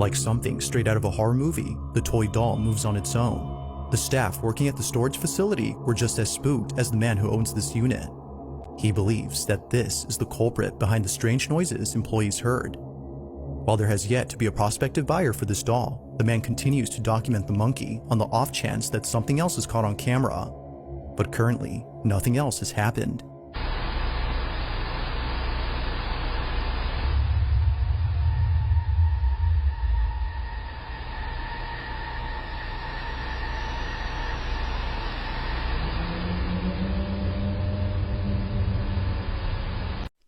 Like something straight out of a horror movie, the toy doll moves on its own. The staff working at the storage facility were just as spooked as the man who owns this unit. He believes that this is the culprit behind the strange noises employees heard. While there has yet to be a prospective buyer for this doll, the man continues to document the monkey on the off chance that something else is caught on camera. But currently, nothing else has happened.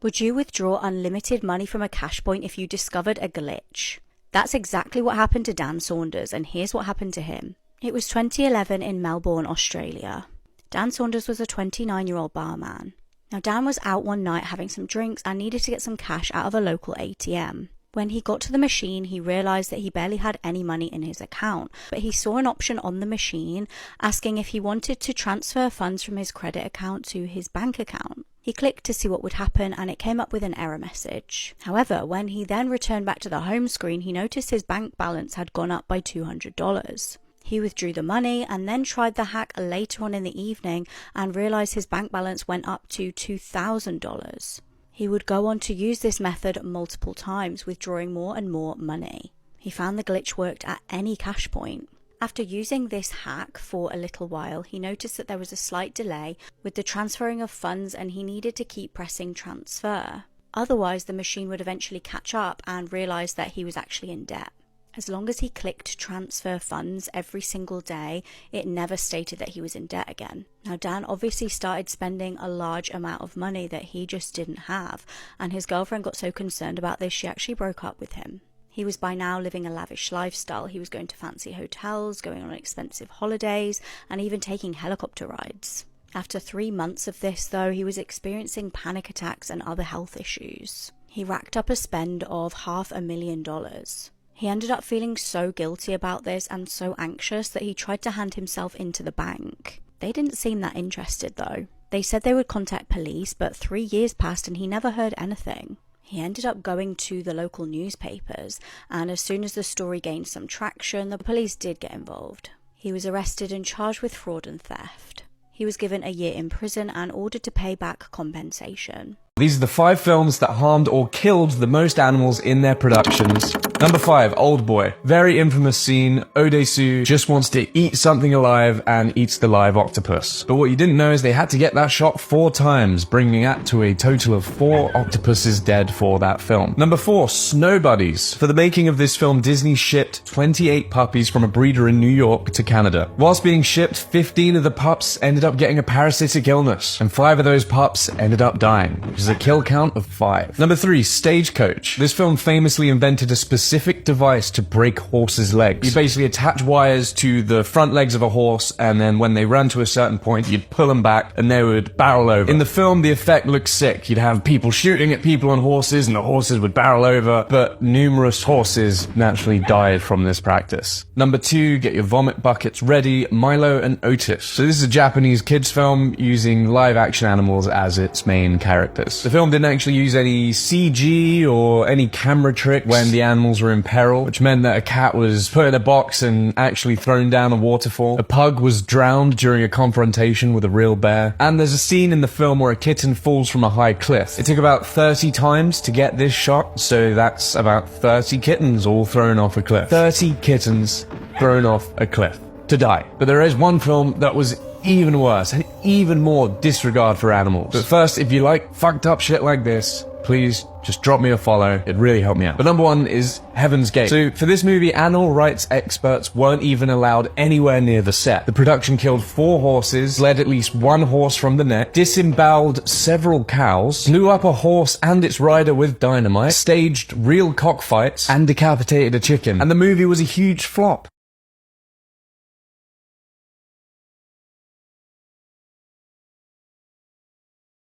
Would you withdraw unlimited money from a cash point if you discovered a glitch? That's exactly what happened to Dan Saunders, and here's what happened to him. It was 2011 in Melbourne, Australia. Dan Saunders was a 29-year-old barman. Now, Dan was out one night having some drinks and needed to get some cash out of a local ATM. When he got to the machine, he realised that he barely had any money in his account, but he saw an option on the machine asking if he wanted to transfer funds from his credit account to his bank account. He clicked to see what would happen and it came up with an error message. However, when he then returned back to the home screen, he noticed his bank balance had gone up by $200. He withdrew the money and then tried the hack later on in the evening and realised his bank balance went up to $2,000. He would go on to use this method multiple times, withdrawing more and more money. He found the glitch worked at any cash point. After using this hack for a little while, he noticed that there was a slight delay with the transferring of funds and he needed to keep pressing transfer. Otherwise, the machine would eventually catch up and realise that he was actually in debt. As long as he clicked transfer funds every single day, it never stated that he was in debt again. Now, Dan obviously started spending a large amount of money that he just didn't have, and his girlfriend got so concerned about this she actually broke up with him. He was by now living a lavish lifestyle. He was going to fancy hotels, going on expensive holidays, and even taking helicopter rides. After 3 months of this, though, he was experiencing panic attacks and other health issues. He racked up a spend of $500,000. He ended up feeling so guilty about this and so anxious that he tried to hand himself into the bank. They didn't seem that interested, though. They said they would contact police, but 3 years passed and he never heard anything. He ended up going to the local newspapers, and as soon as the story gained some traction, the police did get involved. He was arrested and charged with fraud and theft. He was given a year in prison and ordered to pay back compensation. These are the 5 films that harmed or killed the most animals in their productions. Number 5, Old Boy. Very infamous scene. Odesu just wants to eat something alive and eats the live octopus. But what you didn't know is they had to get that shot 4 times, bringing that to a total of 4 octopuses dead for that film. Number 4, Snow Buddies. For the making of this film, Disney shipped 28 puppies from a breeder in New York to Canada. Whilst being shipped, 15 of the pups ended up getting a parasitic illness, and 5 of those pups ended up dying, which is a kill count of 5. Number 3, Stagecoach. This film famously invented a specific device to break horses' legs. You basically attach wires to the front legs of a horse, and then when they ran to a certain point, you'd pull them back and they would barrel over. In the film, the effect looked sick. You'd have people shooting at people on horses and the horses would barrel over, but numerous horses naturally died from this practice. Number 2, get your vomit buckets ready, Milo and Otis. So this is a Japanese kids film using live action animals as its main characters. The film didn't actually use any CG or any camera trick when the animals were in peril, which meant that a cat was put in a box and actually thrown down a waterfall. A pug was drowned during a confrontation with a real bear. And there's a scene in the film where a kitten falls from a high cliff. It took about 30 times to get this shot, so that's about 30 kittens all thrown off a cliff. 30 kittens thrown off a cliff to die. But there is one film that was even worse and even more disregard for animals. But first, if you like fucked up shit like this, please just drop me a follow. It'd really help me out. But number 1 is Heaven's Gate. So for this movie, animal rights experts weren't even allowed anywhere near the set. The production killed 4 horses, led at least 1 horse from the neck, disemboweled several cows, blew up a horse and its rider with dynamite, staged real cockfights, and decapitated a chicken. And the movie was a huge flop.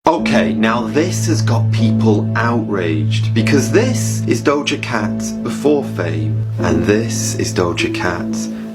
Okay, now this has got people outraged, because this is Doja Cat before fame, and this is Doja Cat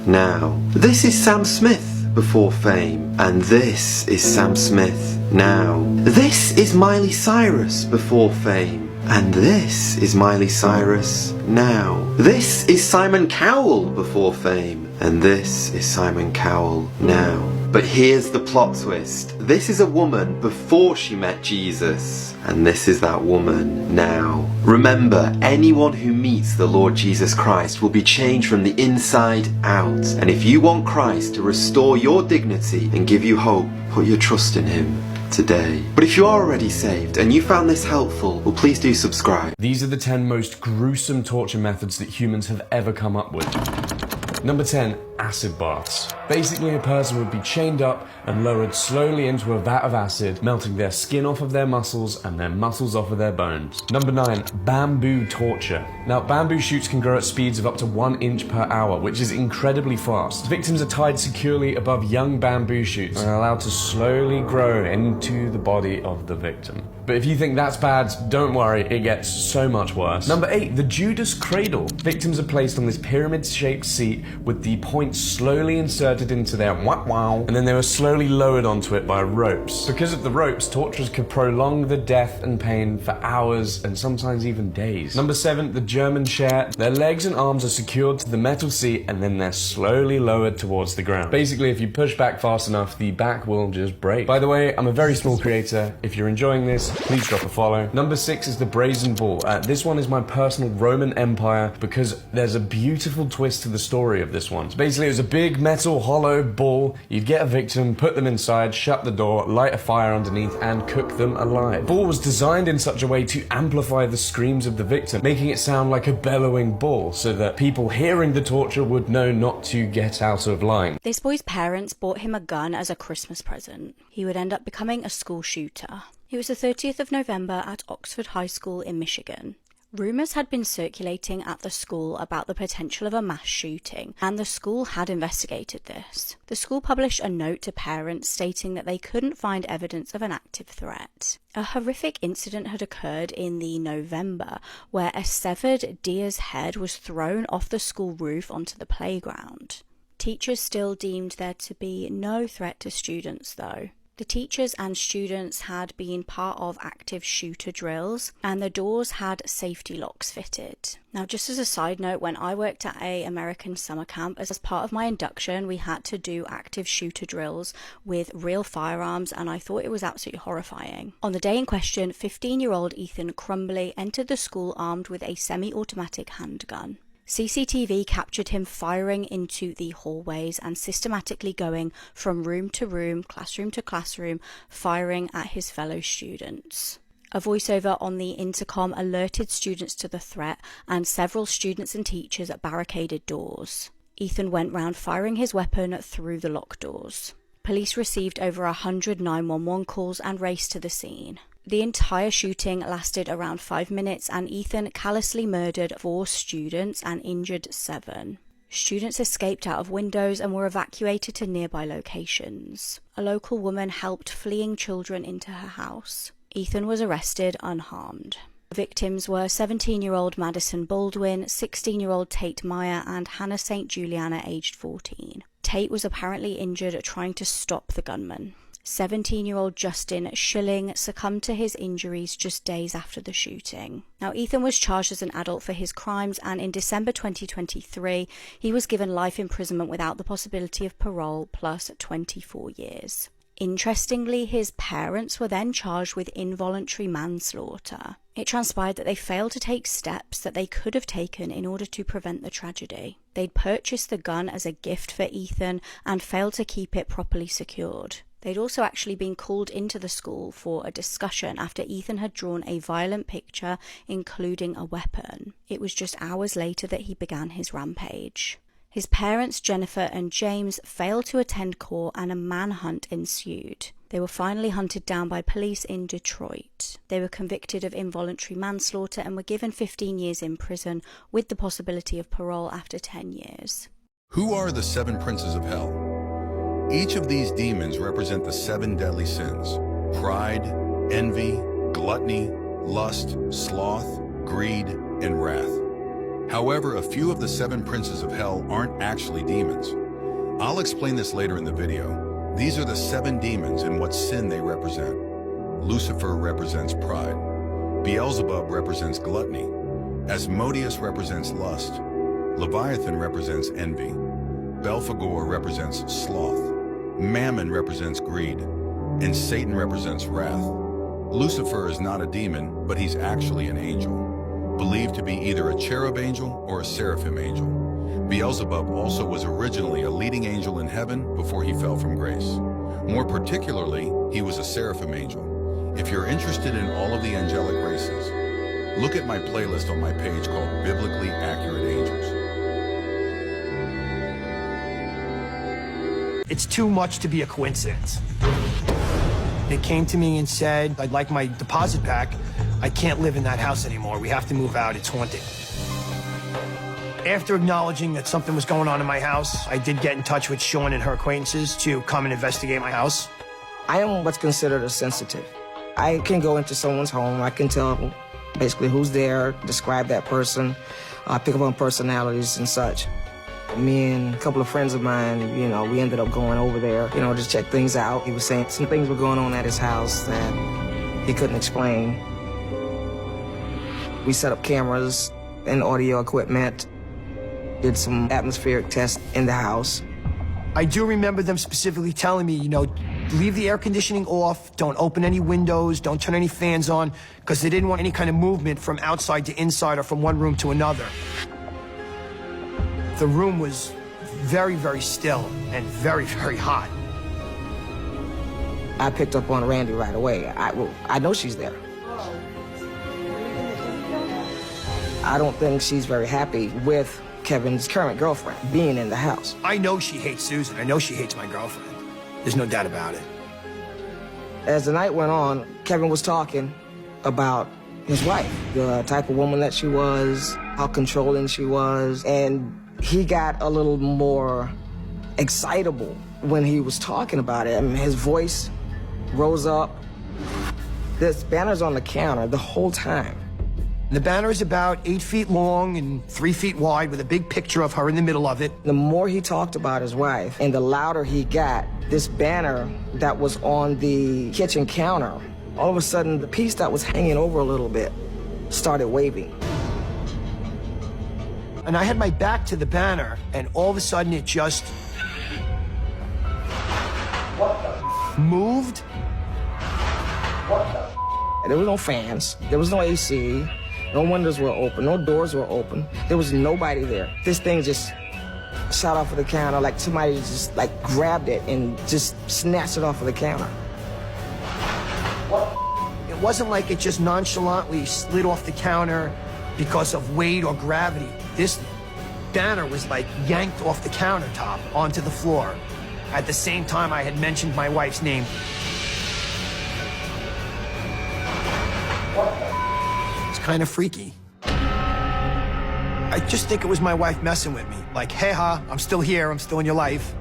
now. This is Sam Smith before fame, and this is Sam Smith now. This is Miley Cyrus before fame, And this is Miley Cyrus now. This is Simon Cowell before fame. And this is Simon Cowell now. But here's the plot twist. This is a woman before she met Jesus. And this is that woman now. Remember, anyone who meets the Lord Jesus Christ will be changed from the inside out. And if you want Christ to restore your dignity and give you hope, put your trust in him today. But if you are already saved and you found this helpful, well, please do subscribe. These are the 10 most gruesome torture methods that humans have ever come up with. Number 10, acid baths. Basically, a person would be chained up and lowered slowly into a vat of acid, melting their skin off of their muscles and their muscles off of their bones. Number 9, bamboo torture. Now, bamboo shoots can grow at speeds of up to 1 inch per hour, which is incredibly fast. Victims are tied securely above young bamboo shoots and are allowed to slowly grow into the body of the victim. But if you think that's bad, don't worry, it gets so much worse. Number 8, the Judas cradle. Victims are placed on this pyramid-shaped seat with the point slowly inserted into their wow, and then they were slowly lowered onto it by ropes. Because of the ropes, torturers could prolong the death and pain for hours and sometimes even days. Number 7, the German chair. Their legs and arms are secured to the metal seat and then they're slowly lowered towards the ground. Basically, if you push back fast enough, the back will just break. By the way, I'm a very small creator. If you're enjoying this, please drop a follow. Number 6 is the brazen bull. This one is my personal Roman Empire because there's a beautiful twist to the story of this one. So basically, it was a big metal hollow bull. You'd get a victim, put them inside, shut the door, light a fire underneath, and cook them alive. The bull was designed in such a way to amplify the screams of the victim, making it sound like a bellowing bull, so that people hearing the torture would know not to get out of line. This boy's parents bought him a gun as a Christmas present. He would end up becoming a school shooter. It was the 30th of November at Oxford High School in Michigan. Rumours had been circulating at the school about the potential of a mass shooting, and the school had investigated this. The school published a note to parents stating that they couldn't find evidence of an active threat. A horrific incident had occurred in the November where a severed deer's head was thrown off the school roof onto the playground. Teachers still deemed there to be no threat to students, though. The teachers and students had been part of active shooter drills, and the doors had safety locks fitted. Now, just as a side note, when I worked at an American summer camp, as part of my induction, we had to do active shooter drills with real firearms, and I thought it was absolutely horrifying. On the day in question, 15-year-old Ethan Crumbley entered the school armed with a semi-automatic handgun. CCTV captured him firing into the hallways and systematically going from room to room, classroom to classroom, firing at his fellow students. A voiceover on the intercom alerted students to the threat, and several students and teachers barricaded doors. Ethan went round firing his weapon through the locked doors. Police received over 100 911 calls and raced to the scene. The entire shooting lasted around 5 minutes, and Ethan callously murdered 4 students and injured 7. Students escaped out of windows and were evacuated to nearby locations. A local woman helped fleeing children into her house. Ethan was arrested unharmed. The victims were 17-year-old Madison Baldwin, 16-year-old Tate Meyer, and Hannah St. Juliana, aged 14. Tate was apparently injured trying to stop the gunman. 17-year-old Justin Schilling succumbed to his injuries just days after the shooting. Now, Ethan was charged as an adult for his crimes, and in December 2023, he was given life imprisonment without the possibility of parole, plus 24 years. Interestingly, his parents were then charged with involuntary manslaughter. It transpired that they failed to take steps that they could have taken in order to prevent the tragedy. They'd purchased the gun as a gift for Ethan and failed to keep it properly secured. They'd also actually been called into the school for a discussion after Ethan had drawn a violent picture, including a weapon. It was just hours later that he began his rampage. His parents, Jennifer and James, failed to attend court, and a manhunt ensued. They were finally hunted down by police in Detroit. They were convicted of involuntary manslaughter and were given 15 years in prison with the possibility of parole after 10 years. Who are the 7 princes of hell? Each of these demons represent the 7 deadly sins: pride, envy, gluttony, lust, sloth, greed, and wrath. However, a few of the 7 princes of hell aren't actually demons. I'll explain this later in the video. These are the 7 demons and what sin they represent. Lucifer represents pride. Beelzebub represents gluttony. Asmodeus represents lust. Leviathan represents envy. Belphegor represents sloth. Mammon represents greed. And Satan represents wrath. Lucifer is not a demon, but he's actually an angel, believed to be either a cherub angel or a seraphim angel. Beelzebub also was originally a leading angel in heaven before he fell from grace. More particularly, he was a seraphim angel. If you're interested in all of the angelic races, look at my playlist on my page called Biblically Accurate Angels. It's too much to be a coincidence. They came to me and said, I'd like my deposit back. I can't live in that house anymore. We have to move out. It's haunted. After acknowledging that something was going on in my house, I did get in touch with Sean and her acquaintances to come and investigate my house. I am what's considered a sensitive. I can go into someone's home. I can tell basically who's there, describe that person, pick up on personalities and such. Me and a couple of friends of mine, we ended up going over there, to check things out. He was saying some things were going on at his house that he couldn't explain. We set up cameras and audio equipment, did some atmospheric tests in the house. I do remember them specifically telling me, leave the air conditioning off, don't open any windows, don't turn any fans on, because they didn't want any kind of movement from outside to inside or from one room to another. The room was very, very still and very, very hot. I picked up on Randy right away. I know she's there. I don't think she's very happy with Kevin's current girlfriend being in the house. I know she hates Susan. I know she hates my girlfriend. There's no doubt about it. As the night went on, Kevin was talking about his wife, the type of woman that she was, how controlling she was, and he got a little more excitable when he was talking about it. I mean, his voice rose up. This banner's on the counter the whole time. The banner is about 8 feet long and 3 feet wide with a big picture of her in the middle of it. The more he talked about his wife and the louder he got, this banner that was on the kitchen counter, all of a sudden the piece that was hanging over a little bit started waving. And I had my back to the banner, and all of a sudden it just moved. There was no fans, there was no AC, no windows were open, no doors were open. There was nobody there. This thing just shot off of the counter like somebody just grabbed it and just snatched it off of the counter. It wasn't like it just nonchalantly slid off the counter because of weight or gravity. This banner was yanked off the countertop onto the floor. At the same time, I had mentioned my wife's name. It's kind of freaky. I just think it was my wife messing with me. Hey ha, I'm still here, I'm still in your life.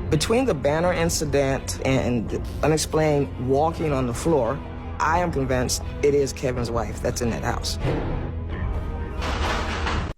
Between the banner incident and the unexplained walking on the floor, I am convinced it is Kevin's wife that's in that house.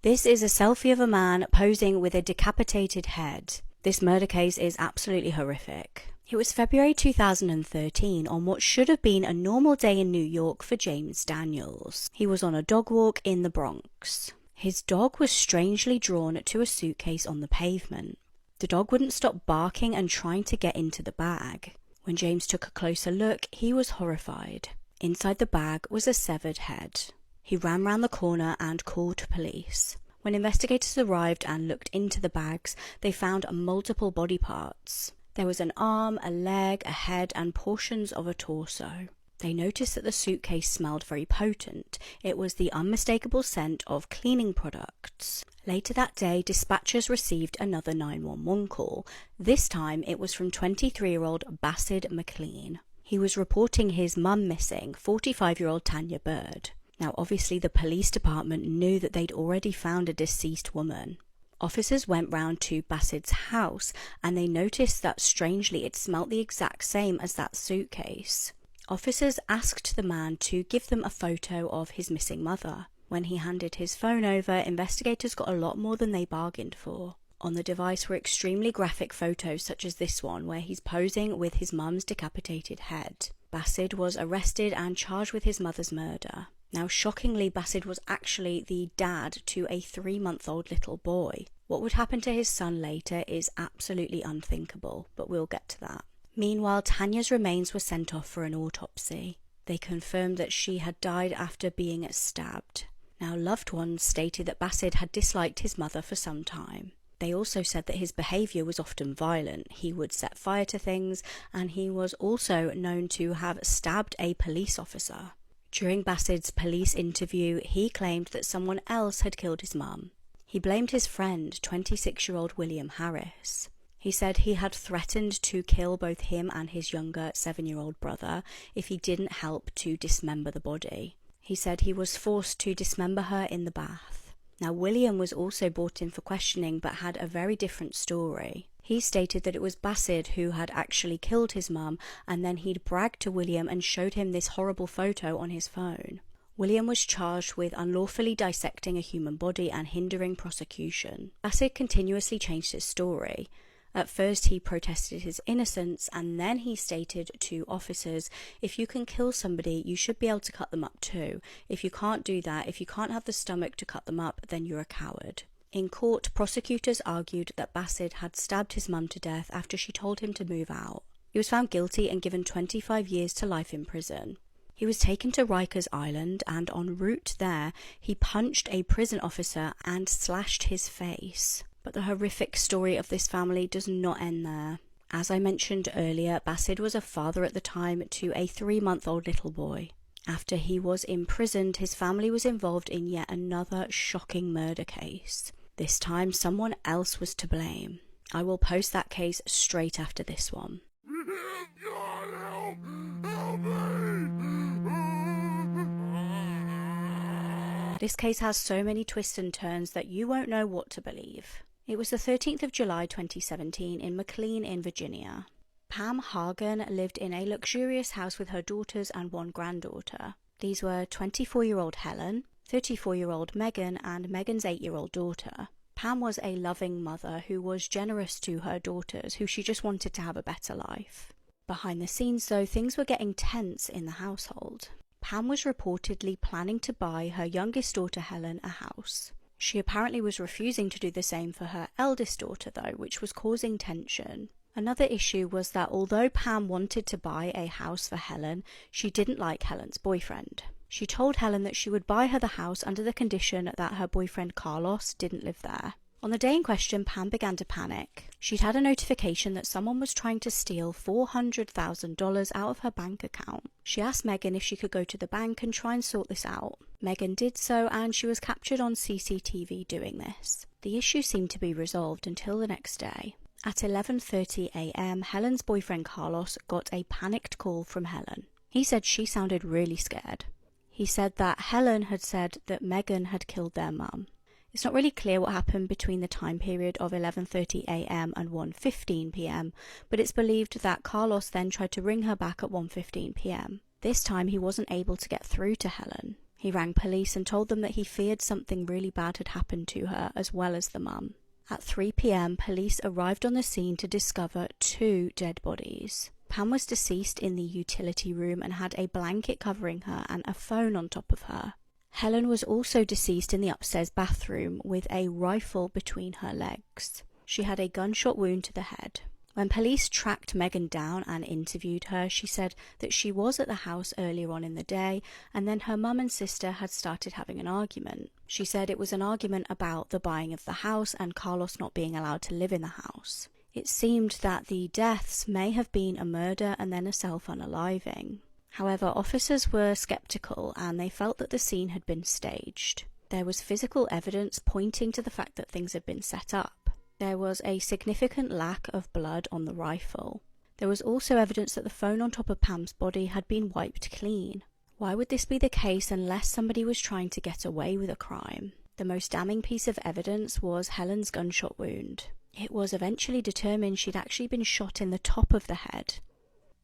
This is a selfie of a man posing with a decapitated head. This murder case is absolutely horrific. It was February 2013 on what should have been a normal day in New York for James Daniels. He was on a dog walk in the Bronx. His dog was strangely drawn to a suitcase on the pavement. The dog wouldn't stop barking and trying to get into the bag. When James took a closer look, he was horrified. Inside the bag was a severed head. He ran round the corner and called police. When investigators arrived and looked into the bags, they found multiple body parts. There was an arm, a leg, a head, and portions of a torso. They noticed that the suitcase smelled very potent. It was the unmistakable scent of cleaning products. Later that day, dispatchers received another 911 call. This time, it was from 23-year-old Bassett McLean. He was reporting his mum missing, 45-year-old Tanya Bird. Now, obviously, the police department knew that they'd already found a deceased woman. Officers went round to Bassett's house and they noticed that strangely it smelt the exact same as that suitcase. Officers asked the man to give them a photo of his missing mother. When he handed his phone over, investigators got a lot more than they bargained for. On the device were extremely graphic photos such as this one where he's posing with his mum's decapitated head. Bassett was arrested and charged with his mother's murder. Now, shockingly, Bassett was actually the dad to a 3-month-old little boy. What would happen to his son later is absolutely unthinkable, but we'll get to that. Meanwhile, Tanya's remains were sent off for an autopsy. They confirmed that she had died after being stabbed. Now, loved ones stated that Bassett had disliked his mother for some time. They also said that his behaviour was often violent. He would set fire to things, and he was also known to have stabbed a police officer. During Bassett's police interview, he claimed that someone else had killed his mum. He blamed his friend, 26-year-old William Harris. He said he had threatened to kill both him and his younger 7-year-old brother if he didn't help to dismember the body. He said he was forced to dismember her in the bath. Now, William was also brought in for questioning but had a very different story. He stated that it was Bassett who had actually killed his mum, and then he'd bragged to William and showed him this horrible photo on his phone. William was charged with unlawfully dissecting a human body and hindering prosecution. Bassett continuously changed his story. At first he protested his innocence, and then he stated to officers, if you can kill somebody, you should be able to cut them up too. If you can't do that, if you can't have the stomach to cut them up, then you're a coward. In court, prosecutors argued that Bassett had stabbed his mum to death after she told him to move out. He was found guilty and given 25 years to life in prison. He was taken to Rikers Island, and en route there, he punched a prison officer and slashed his face. But the horrific story of this family does not end there. As I mentioned earlier, Bassett was a father at the time to a 3-month-old little boy. After he was imprisoned, his family was involved in yet another shocking murder case. This time, someone else was to blame. I will post that case straight after this one. This case has so many twists and turns that you won't know what to believe. It was the 13th of July 2017 in McLean in Virginia. Pam Hagen lived in a luxurious house with her daughters and one granddaughter. These were 24-year-old Helen, 34-year-old Megan, and Megan's 8-year-old daughter. Pam was a loving mother who was generous to her daughters, who she just wanted to have a better life. Behind the scenes, though, things were getting tense in the household. Pam was reportedly planning to buy her youngest daughter Helen a house. She apparently was refusing to do the same for her eldest daughter, though, which was causing tension. Another issue was that although Pam wanted to buy a house for Helen, she didn't like Helen's boyfriend. She told Helen that she would buy her the house under the condition that her boyfriend Carlos didn't live there. On the day in question, Pam began to panic. She'd had a notification that someone was trying to steal $400,000 out of her bank account. She asked Megan if she could go to the bank and try and sort this out. Megan did so, and she was captured on CCTV doing this. The issue seemed to be resolved until the next day. At 11:30 a.m, Helen's boyfriend Carlos got a panicked call from Helen. He said she sounded really scared. He said that Helen had said that Megan had killed their mum. It's not really clear what happened between the time period of 11:30 a.m. and 1:15 p.m, but it's believed that Carlos then tried to ring her back at 1:15 p.m. This time he wasn't able to get through to Helen. He rang police and told them that he feared something really bad had happened to her as well as the mum. At 3 p.m, police arrived on the scene to discover 2 dead bodies. Pam was deceased in the utility room and had a blanket covering her and a phone on top of her. Helen was also deceased in the upstairs bathroom with a rifle between her legs. She had a gunshot wound to the head. When police tracked Megan down and interviewed her, she said that she was at the house earlier on in the day, and then her mum and sister had started having an argument. She said it was an argument about the buying of the house and Carlos not being allowed to live in the house. It seemed that the deaths may have been a murder and then a self-unaliving. However, officers were skeptical and they felt that the scene had been staged. There was physical evidence pointing to the fact that things had been set up. There was a significant lack of blood on the rifle. There was also evidence that the phone on top of Pam's body had been wiped clean. Why would this be the case unless somebody was trying to get away with a crime? The most damning piece of evidence was Helen's gunshot wound. It was eventually determined she'd actually been shot in the top of the head.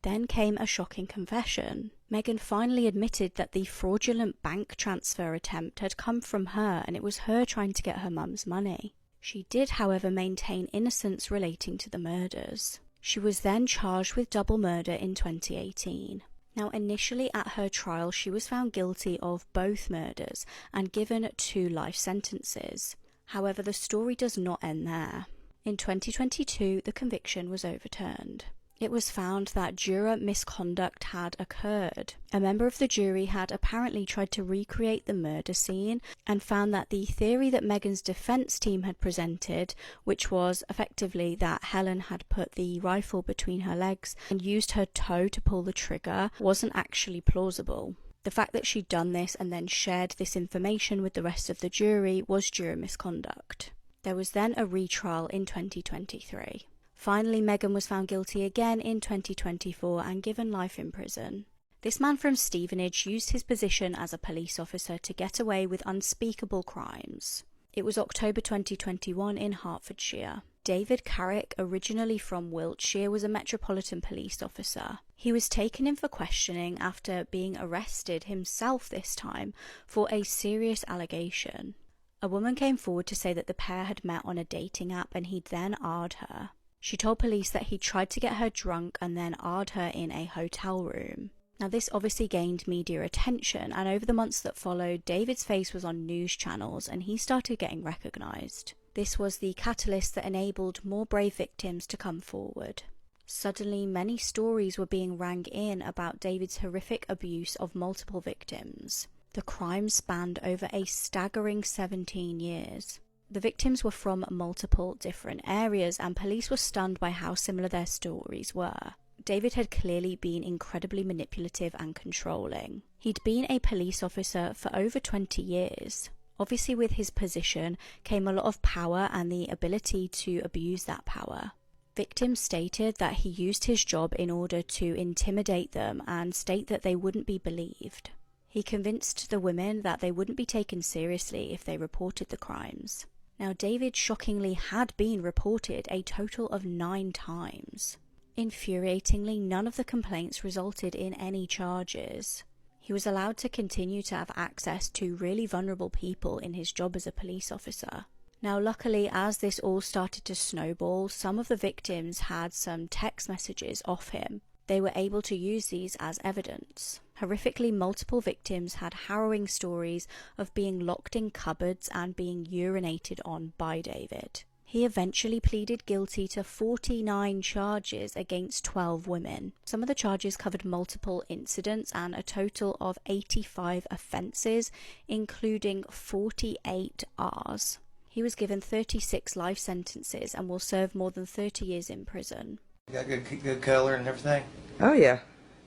Then came a shocking confession. Megan finally admitted that the fraudulent bank transfer attempt had come from her and it was her trying to get her mum's money. She did, however, maintain innocence relating to the murders. She was then charged with double murder in 2018. Now, initially at her trial, she was found guilty of both murders and given 2 life sentences. However, the story does not end there. In 2022, the conviction was overturned. It was found that juror misconduct had occurred. A member of the jury had apparently tried to recreate the murder scene and found that the theory that Megan's defense team had presented, which was effectively that Helen had put the rifle between her legs and used her toe to pull the trigger, wasn't actually plausible. The fact that she'd done this and then shared this information with the rest of the jury was juror misconduct. There was then a retrial in 2023. Finally, Megan was found guilty again in 2024 and given life in prison. This man from Stevenage used his position as a police officer to get away with unspeakable crimes. It was October 2021 in Hertfordshire. David Carrick, originally from Wiltshire, was a Metropolitan Police officer. He was taken in for questioning after being arrested himself this time for a serious allegation. A woman came forward to say that the pair had met on a dating app and he'd then R'd her. She told police that he tried to get her drunk and then R'd her in a hotel room. Now, this obviously gained media attention, and over the months that followed, David's face was on news channels and he started getting recognised. This was the catalyst that enabled more brave victims to come forward. Suddenly, many stories were being rang in about David's horrific abuse of multiple victims. The crime spanned over a staggering 17 years. The victims were from multiple different areas, and police were stunned by how similar their stories were. David had clearly been incredibly manipulative and controlling. He'd been a police officer for over 20 years. Obviously, with his position came a lot of power and the ability to abuse that power. Victims stated that he used his job in order to intimidate them and state that they wouldn't be believed. He convinced the women that they wouldn't be taken seriously if they reported the crimes. Now, David shockingly had been reported a total of 9 times. Infuriatingly, none of the complaints resulted in any charges. He was allowed to continue to have access to really vulnerable people in his job as a police officer. Now, luckily, as this all started to snowball, some of the victims had some text messages off him. They were able to use these as evidence. Horrifically, multiple victims had harrowing stories of being locked in cupboards and being urinated on by David. He eventually pleaded guilty to 49 charges against 12 women. Some of the charges covered multiple incidents and a total of 85 offences, including 48 Rs. He was given 36 life sentences and will serve more than 30 years in prison. You got good color and everything? Oh, yeah.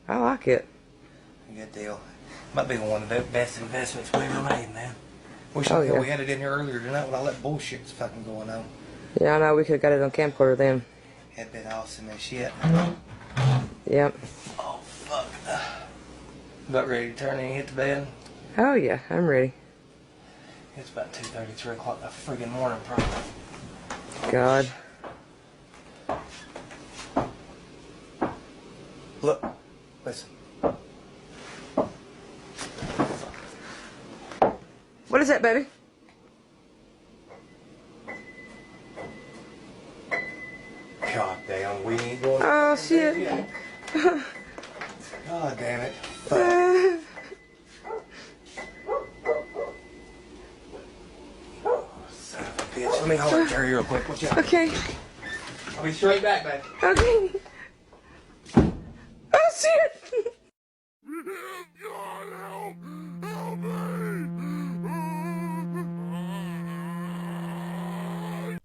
I like it. Good deal. Might be one of the best investments we ever made, man. Wish Oh, yeah. we had it in here earlier tonight with all that bullshit that's fucking going on. Yeah, I know. We could have got it on camcorder then. It'd been awesome as shit. Yep. Oh, fuck. About ready to turn in and hit the bed? Oh, yeah. I'm ready. It's about 2:30, 3 o'clock in the friggin' morning, probably. God. Look. Listen. What is that, baby? God damn, we ain't going. Oh, shit. God damn it. Fuck. Son of a bitch. Let me hold it, Jerry, real quick. Watch out. Okay. I'll be straight back, baby. Okay. Oh, shit.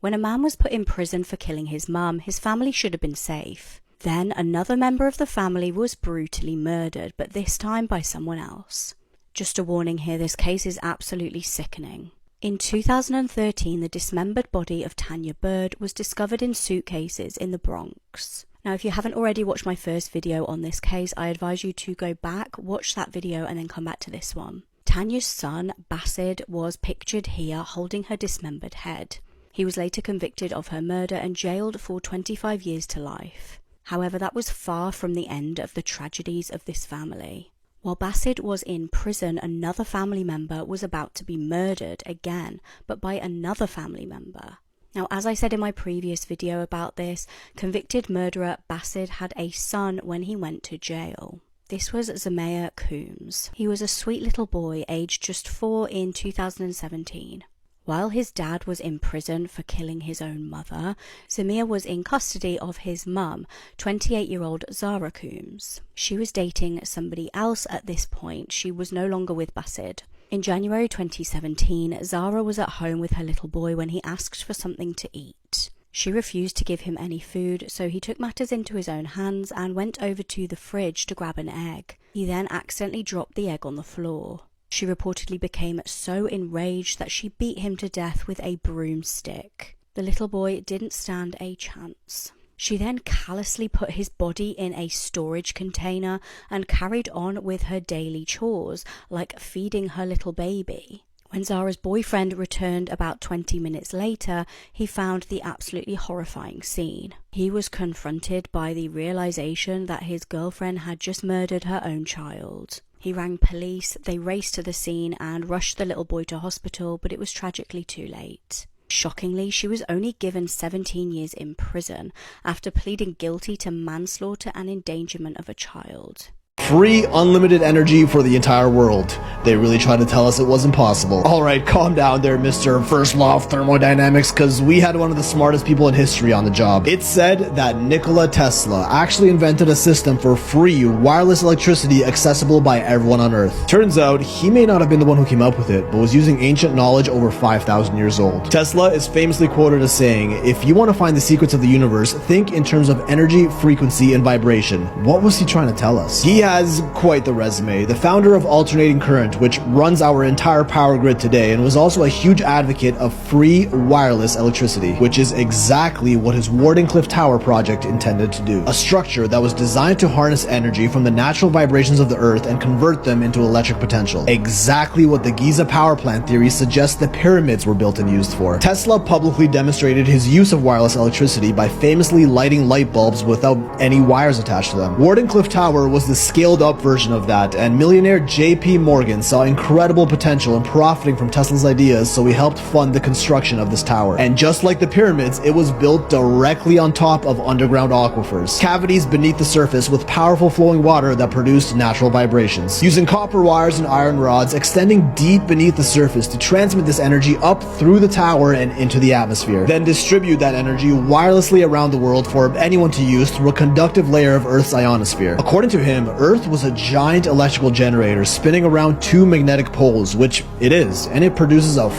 When a man was put in prison for killing his mum, his family should have been safe. Then another member of the family was brutally murdered, but this time by someone else. Just a warning here, this case is absolutely sickening. In 2013, the dismembered body of Tanya Bird was discovered in suitcases in the Bronx. Now, if you haven't already watched my first video on this case, I advise you to go back, watch that video, and then come back to this one. Tanya's son, Basid, was pictured here holding her dismembered head. He was later convicted of her murder and jailed for 25 years to life. However, that was far from the end of the tragedies of this family. While Basid was in prison, another family member was about to be murdered again, but by another family member. Now, as I said in my previous video about this, convicted murderer Basid had a son when he went to jail. This was Zamir Coombs. He was a sweet little boy aged just 4 in 2017. While his dad was in prison for killing his own mother, Zamir was in custody of his mum, 28-year-old Zara Coombs. She was dating somebody else at this point. She was no longer with Basid. In January 2017, Zara was at home with her little boy when he asked for something to eat. She refused to give him any food, so he took matters into his own hands and went over to the fridge to grab an egg. He then accidentally dropped the egg on the floor. She reportedly became so enraged that she beat him to death with a broomstick. The little boy didn't stand a chance. She then callously put his body in a storage container and carried on with her daily chores, like feeding her little baby. When Zara's boyfriend returned about 20 minutes later, he found the absolutely horrifying scene. He was confronted by the realization that his girlfriend had just murdered her own child. He rang police, they raced to the scene and rushed the little boy to hospital, but it was tragically too late. Shockingly, she was only given 17 years in prison after pleading guilty to manslaughter and endangerment of a child. Free, unlimited energy for the entire world. They really tried to tell us it wasn't possible. Alright, calm down there, Mr. First Law of Thermodynamics, because we had one of the smartest people in history on the job. It's said that Nikola Tesla actually invented a system for free, wireless electricity accessible by everyone on Earth. Turns out, he may not have been the one who came up with it, but was using ancient knowledge over 5,000 years old. Tesla is famously quoted as saying, "If you want to find the secrets of the universe, think in terms of energy, frequency, and vibration." What was he trying to tell us? He has quite the resume. The founder of Alternating Current, which runs our entire power grid today, and was also a huge advocate of free wireless electricity, which is exactly what his Wardenclyffe Tower project intended to do. A structure that was designed to harness energy from the natural vibrations of the Earth and convert them into electric potential. Exactly what the Giza power plant theory suggests the pyramids were built and used for. Tesla publicly demonstrated his use of wireless electricity by famously lighting light bulbs without any wires attached to them. Wardenclyffe Tower was the scaled up version of that, and millionaire J.P. Morgan saw incredible potential in profiting from Tesla's ideas, so he helped fund the construction of this tower. And just like the pyramids, it was built directly on top of underground aquifers, cavities beneath the surface with powerful flowing water that produced natural vibrations, using copper wires and iron rods extending deep beneath the surface to transmit this energy up through the tower and into the atmosphere, then distribute that energy wirelessly around the world for anyone to use through a conductive layer of Earth's ionosphere. According to him, Earth was a giant electrical generator spinning around 2 magnetic poles, which it is, and it produces a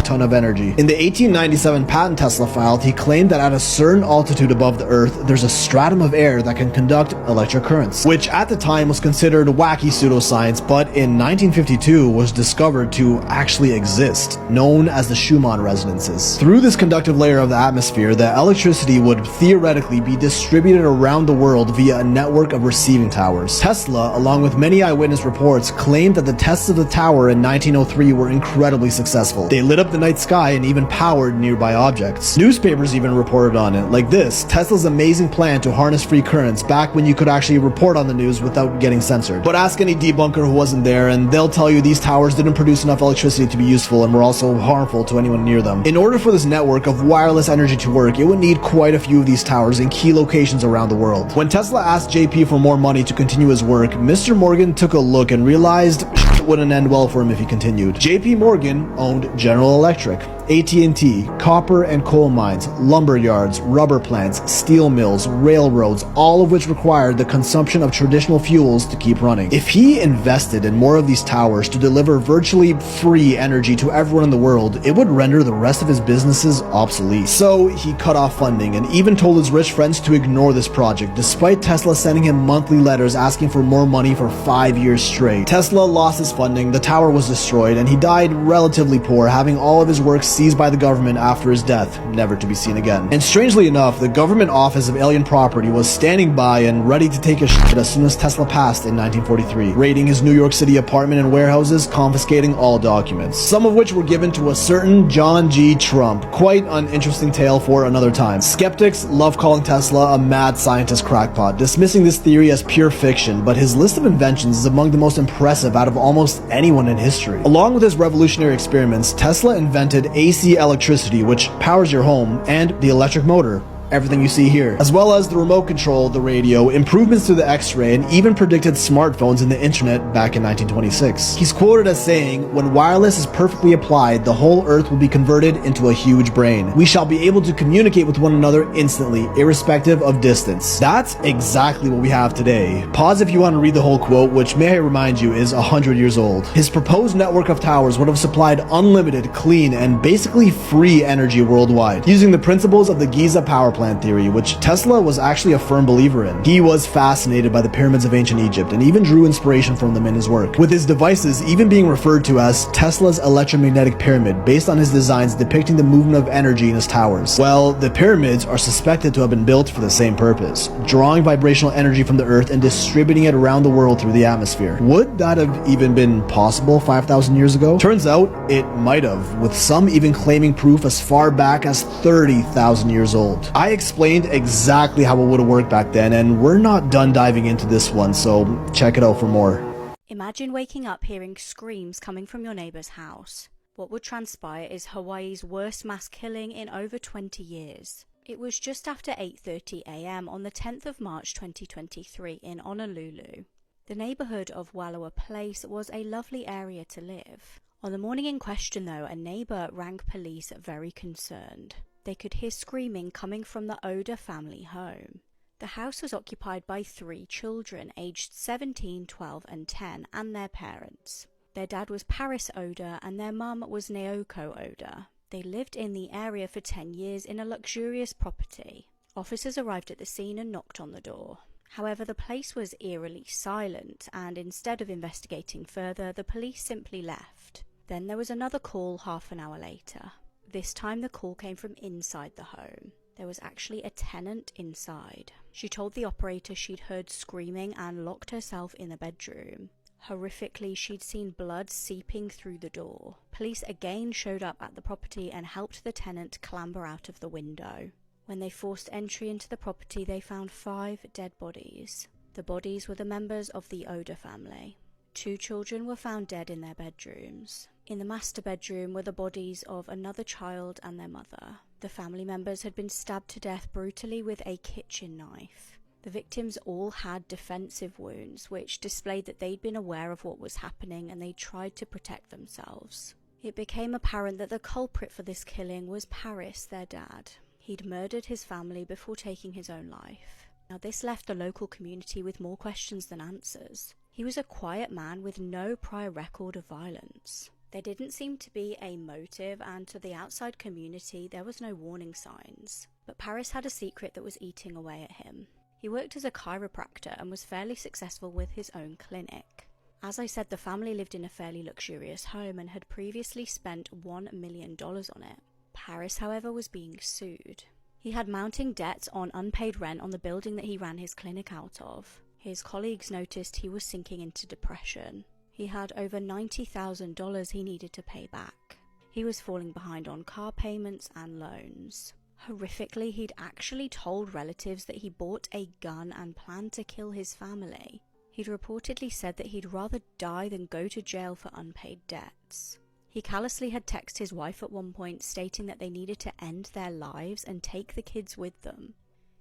ton of energy. In the 1897 patent Tesla filed, he claimed that at a certain altitude above the Earth, there's a stratum of air that can conduct electric currents, which at the time was considered wacky pseudoscience, but in 1952 was discovered to actually exist, known as the Schumann resonances. Through this conductive layer of the atmosphere, the electricity would theoretically be distributed around the world via a network of receiving towers. Tesla, along with many eyewitness reports, claimed that the tests of the tower in 1903 were incredibly successful. They lit up the night sky and even powered nearby objects. Newspapers even reported on it, like this: Tesla's amazing plan to harness free currents, back when you could actually report on the news without getting censored. But ask any debunker who wasn't there and they'll tell you these towers didn't produce enough electricity to be useful and were also harmful to anyone near them. In order for this network of wireless energy to work, it would need quite a few of these towers in key locations around the world. When Tesla asked JP for more money to continue his work, Mr. Morgan took a look and realized it wouldn't end well for him if he continued. JP Morgan owned General Electric, AT&T, copper and coal mines, lumber yards, rubber plants, steel mills, railroads, all of which required the consumption of traditional fuels to keep running. If he invested in more of these towers to deliver virtually free energy to everyone in the world, it would render the rest of his businesses obsolete. So he cut off funding and even told his rich friends to ignore this project, despite Tesla sending him monthly letters asking for more money for 5 years straight. Tesla lost his funding, the tower was destroyed, and he died relatively poor, having all of his work seized by the government after his death, never to be seen again. And strangely enough, the Government Office of Alien Property was standing by and ready to take a shit as soon as Tesla passed in 1943, raiding his New York City apartment and warehouses, confiscating all documents, some of which were given to a certain John G. Trump. Quite an interesting tale for another time. Skeptics love calling Tesla a mad scientist crackpot, dismissing this theory as pure fiction, but his list of inventions is among the most impressive out of almost anyone in history. Along with his revolutionary experiments, Tesla invented AC electricity, which powers your home, and the electric motor, everything you see here, as well as the remote control, the radio, improvements to the X-ray, and even predicted smartphones and the internet back in 1926. He's quoted as saying, "When wireless is perfectly applied, the whole Earth will be converted into a huge brain. We shall be able to communicate with one another instantly, irrespective of distance." That's exactly what we have today. Pause if you want to read the whole quote, which may I remind you is 100 years old. His proposed network of towers would have supplied unlimited, clean, and basically free energy worldwide, using the principles of the Giza power plant theory, which Tesla was actually a firm believer in. He was fascinated by the pyramids of ancient Egypt and even drew inspiration from them in his work, with his devices even being referred to as Tesla's electromagnetic pyramid, based on his designs depicting the movement of energy in his towers. Well, the pyramids are suspected to have been built for the same purpose, drawing vibrational energy from the Earth and distributing it around the world through the atmosphere. Would that have even been possible 5,000 years ago? Turns out it might have, with some even claiming proof as far back as 30,000 years old. I explained exactly how it would have worked back then, and we're not done diving into this one, so check it out for more. Imagine waking up hearing screams coming from your neighbour's house. What would transpire is Hawaii's worst mass killing in over 20 years. It was just after 8:30 a.m. on the 10th of March 2023 in Honolulu. The neighbourhood of Walawa Place was a lovely area to live. On the morning in question though, a neighbour rang police very concerned. They could hear screaming coming from the Oda family home. The house was occupied by 3 children aged 17, 12 and 10 and their parents. Their dad was Paris Oda and their mum was Naoko Oda. They lived in the area for 10 years in a luxurious property. Officers arrived at the scene and knocked on the door. However, the place was eerily silent, and instead of investigating further, the police simply left. Then there was another call half an hour later. This time the call came from inside the home. There was actually a tenant inside. She told the operator she'd heard screaming and locked herself in the bedroom. Horrifically, she'd seen blood seeping through the door. Police again showed up at the property and helped the tenant clamber out of the window. When they forced entry into the property, they found 5 dead bodies. The bodies were the members of the Oda family. 2 children were found dead in their bedrooms. In the master bedroom were the bodies of another child and their mother. The family members had been stabbed to death brutally with a kitchen knife. The victims all had defensive wounds, which displayed that they'd been aware of what was happening and they tried to protect themselves. It became apparent that the culprit for this killing was Paris, their dad. He'd murdered his family before taking his own life. Now this left the local community with more questions than answers. He was a quiet man with no prior record of violence. There didn't seem to be a motive, and to the outside community there was no warning signs. But Paris had a secret that was eating away at him. He worked as a chiropractor and was fairly successful with his own clinic. As I said, the family lived in a fairly luxurious home and had previously spent $1 million on it. Paris, however, was being sued. He had mounting debts on unpaid rent on the building that he ran his clinic out of. His colleagues noticed he was sinking into depression. He had over $90,000 he needed to pay back. He was falling behind on car payments and loans. Horrifically, he'd actually told relatives that he bought a gun and planned to kill his family. He'd reportedly said that he'd rather die than go to jail for unpaid debts. He callously had texted his wife at one point stating that they needed to end their lives and take the kids with them.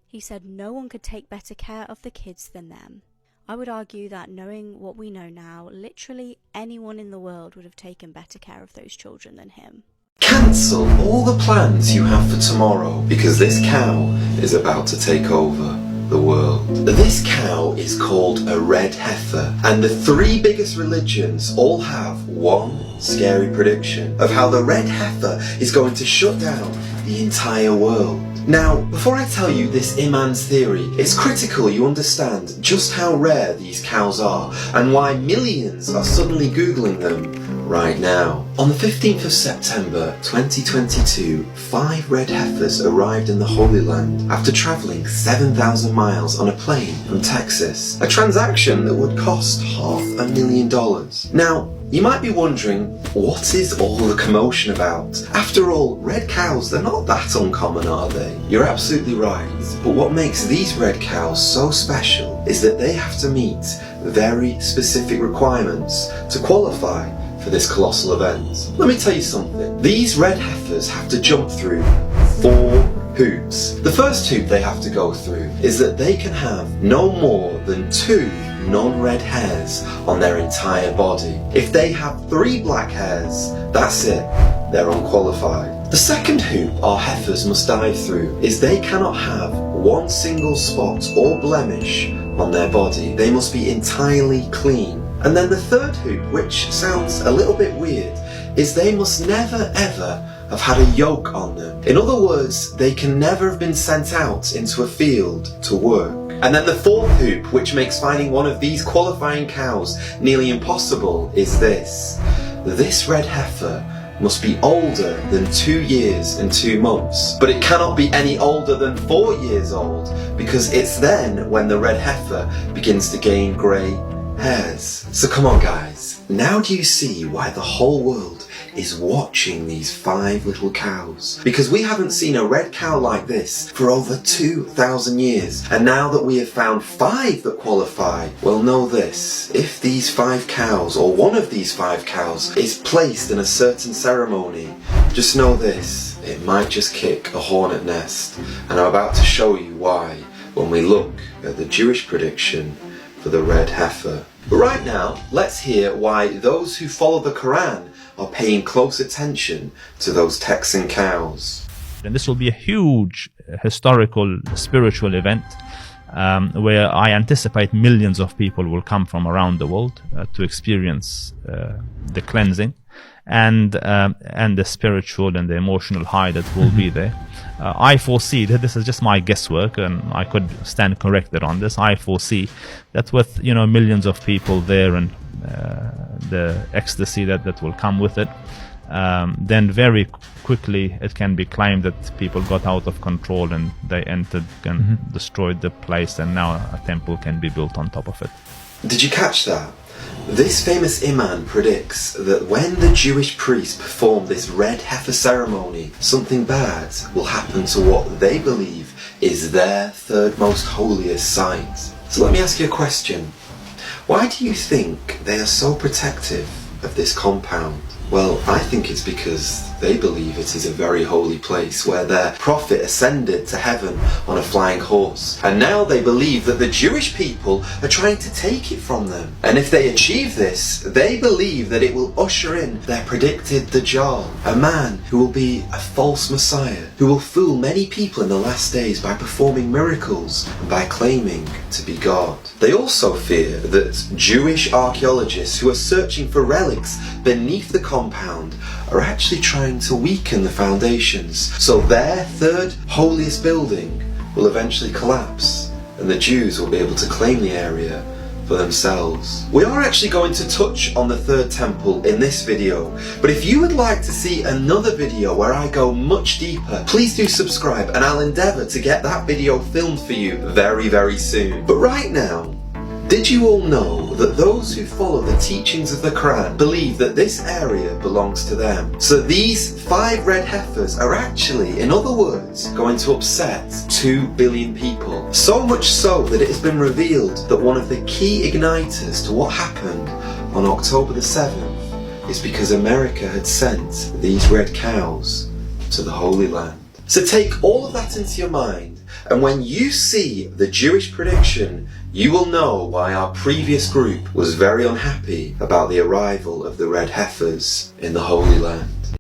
He said no one could take better care of the kids than them. I would argue that knowing what we know now, literally anyone in the world would have taken better care of those children than him. Cancel all the plans you have for tomorrow because this cow is about to take over the world. This cow is called a red heifer, and the 3 biggest religions all have one scary prediction of how the red heifer is going to shut down the entire world. Now, before I tell you this Iman's theory, it's critical you understand just how rare these cows are and why millions are suddenly Googling them right now. On the 15th of September 2022, 5 red heifers arrived in the Holy Land after travelling 7,000 miles on a plane from Texas, a transaction that would cost $500,000. Now, you might be wondering, what is all the commotion about? After all, red cows, they're not that uncommon, are they? You're absolutely right. But what makes these red cows so special is that they have to meet very specific requirements to qualify for this colossal event. Let me tell you something. These red heifers have to jump through 4 hoops. The first hoop they have to go through is that they can have no more than 2 non-red hairs on their entire body. If they have 3 black hairs, that's it, they're unqualified. The second hoop our heifers must dive through is they cannot have 1 single spot or blemish on their body. They must be entirely clean. And then the third hoop, which sounds a little bit weird, is they must never ever have had a yoke on them. In other words, they can never have been sent out into a field to work. And then the fourth hoop, which makes finding one of these qualifying cows nearly impossible, is this. This red heifer must be older than 2 years and 2 months. But it cannot be any older than 4 years old, because it's then when the red heifer begins to gain grey hairs. So come on guys, now do you see why the whole world is watching these 5 little cows? Because we haven't seen a red cow like this for over 2,000 years. And now that we have found 5 that qualify, well, know this: if these 5 cows, or one of these 5 cows, is placed in a certain ceremony, just know this: it might just kick a hornet nest. And I'm about to show you why when we look at the Jewish prediction for the red heifer. But right now, let's hear why those who follow the Quran are paying close attention to those Texan cows. And this will be a huge historical, spiritual event where I anticipate millions of people will come from around the world to experience the cleansing and the spiritual and the emotional high that will be there. I foresee that, this is just my guesswork, and I could stand corrected on this. I foresee that with millions of people there and the ecstasy that will come with it, then very quickly it can be claimed that people got out of control and they entered and destroyed the place, and now a temple can be built on top of it. Did you catch that? This famous imam predicts that when the Jewish priests perform this red heifer ceremony, something bad will happen to what they believe is their third most holiest site. So let me ask you a question. Why do you think they are so protective of this compound? Well, I think it's because they believe it is a very holy place where their prophet ascended to heaven on a flying horse. And now they believe that the Jewish people are trying to take it from them. And if they achieve this, they believe that it will usher in their predicted Dajjal, a man who will be a false messiah, who will fool many people in the last days by performing miracles and by claiming to be God. They also fear that Jewish archaeologists who are searching for relics beneath the compound are actually trying to weaken the foundations, so their third holiest building will eventually collapse and the Jews will be able to claim the area for themselves. We are actually going to touch on the third temple in this video, but if you would like to see another video where I go much deeper, please do subscribe and I'll endeavour to get that video filmed for you very, very soon. But right now, did you all know that those who follow the teachings of the Quran believe that this area belongs to them? So these 5 red heifers are actually, in other words, going to upset 2 billion people. So much so that it has been revealed that one of the key igniters to what happened on October the 7th is because America had sent these red cows to the Holy Land. So take all of that into your mind, and when you see the Jewish prediction, you will know why our previous group was very unhappy about the arrival of the red heifers in the Holy Land.